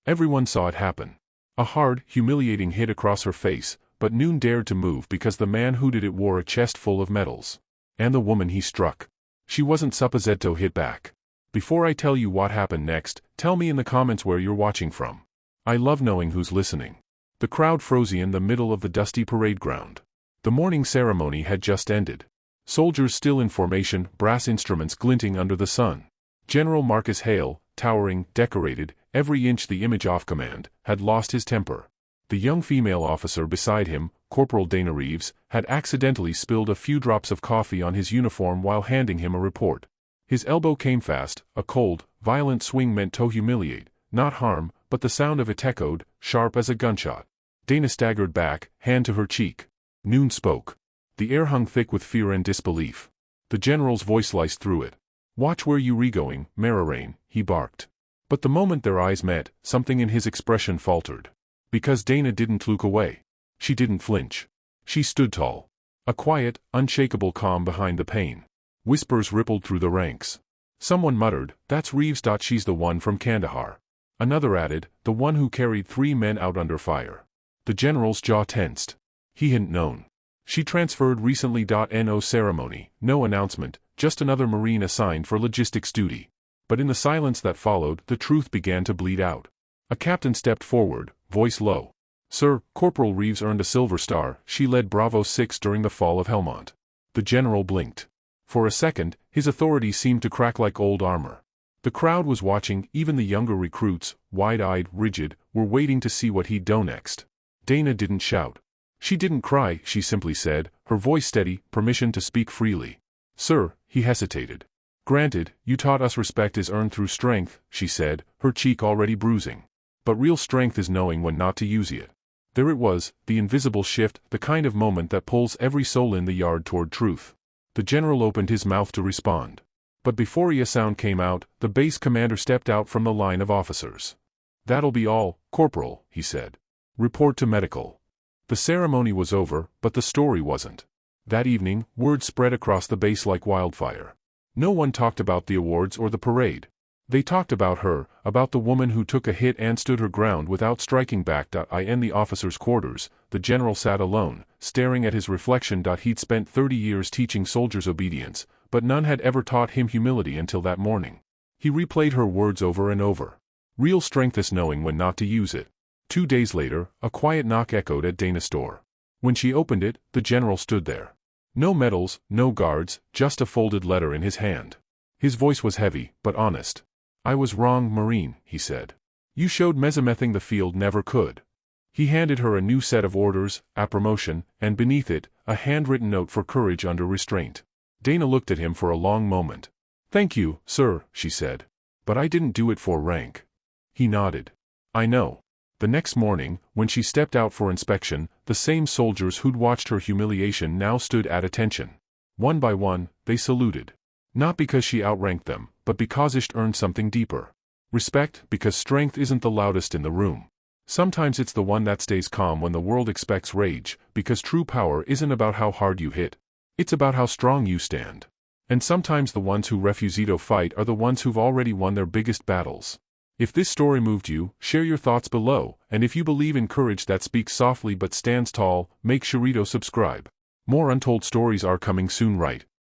Everyone saw it happen. A hard, humiliating hit across her face, but Noon dared to move because the man who did it wore a chest full of medals. And the woman he struck. She wasn't supposed hit back. Before I tell you what happened next, tell me in the comments where you're watching from. I love knowing who's listening. The crowd froze in the middle of the dusty parade ground. The morning ceremony had just ended. Soldiers still in formation, brass instruments glinting under the sun. General Marcus Hale, towering, decorated, every inch the image off command, had lost his temper. The young female officer beside him, Corporal Dana Reeves, had accidentally spilled a few drops of coffee on his uniform while handing him a report. His elbow came fast, a cold, violent swing meant to humiliate, not harm, but the sound of it echoed, sharp as a gunshot. Dana staggered back, hand to her cheek. Noon spoke. The air hung thick with fear and disbelief. The general's voice sliced through it. "Watch where you re-going, Mararain," he barked. But the moment their eyes met, something in his expression faltered. Because Dana didn't look away. She didn't flinch. She stood tall. A quiet, unshakable calm behind the pain. Whispers rippled through the ranks. Someone muttered, "That's Reeves. She's the one from Kandahar." Another added, "The one who carried 3 men out under fire." The general's jaw tensed. He hadn't known. She transferred recently. No ceremony, no announcement, just another Marine assigned for logistics duty. But in the silence that followed, the truth began to bleed out. A captain stepped forward, voice low. "Sir, Corporal Reeves earned a Silver Star. She led Bravo 6 during the fall of Helmont." The general blinked. For a second, his authority seemed to crack like old armor. The crowd was watching, even the younger recruits, wide-eyed, rigid, were waiting to see what he'd do next. Dana didn't shout. She didn't cry, she simply said, her voice steady, permission to speak freely. "Sir," he hesitated. "Granted, you taught us respect is earned through strength," she said, her cheek already bruising. "But real strength is knowing when not to use it." There it was, the invisible shift, the kind of moment that pulls every soul in the yard toward truth. The general opened his mouth to respond. But before a sound came out, the base commander stepped out from the line of officers. "That'll be all, Corporal," he said. "Report to medical." The ceremony was over, but the story wasn't. That evening, word spread across the base like wildfire. No one talked about the awards or the parade. They talked about her, about the woman who took a hit and stood her ground without striking back. In the officers' quarters, the general sat alone, staring at his reflection. He'd spent 30 years teaching soldiers obedience, but none had ever taught him humility until that morning. He replayed her words over and over. Real strength is knowing when not to use it. 2 days later, a quiet knock echoed at Dana's door. When she opened it, the general stood there. No medals, no guards, just a folded letter in his hand. His voice was heavy, but honest. "I was wrong, Marine," he said. "You showed mesamething the field never could." He handed her a new set of orders, a promotion, and beneath it, a handwritten note for courage under restraint. Dana looked at him for a long moment. "Thank you, sir," she said. "But I didn't do it for rank." He nodded. "I know." The next morning, when she stepped out for inspection, the same soldiers who'd watched her humiliation now stood at attention. One by one, they saluted. Not because she outranked them, but because she'd earned something deeper. Respect, because strength isn't the loudest in the room. Sometimes it's the one that stays calm when the world expects rage, because true power isn't about how hard you hit. It's about how strong you stand. And sometimes the ones who refuse to fight are the ones who've already won their biggest battles. If this story moved you, share your thoughts below, and if you believe in courage that speaks softly but stands tall, make sure to subscribe. More untold stories are coming soon, right?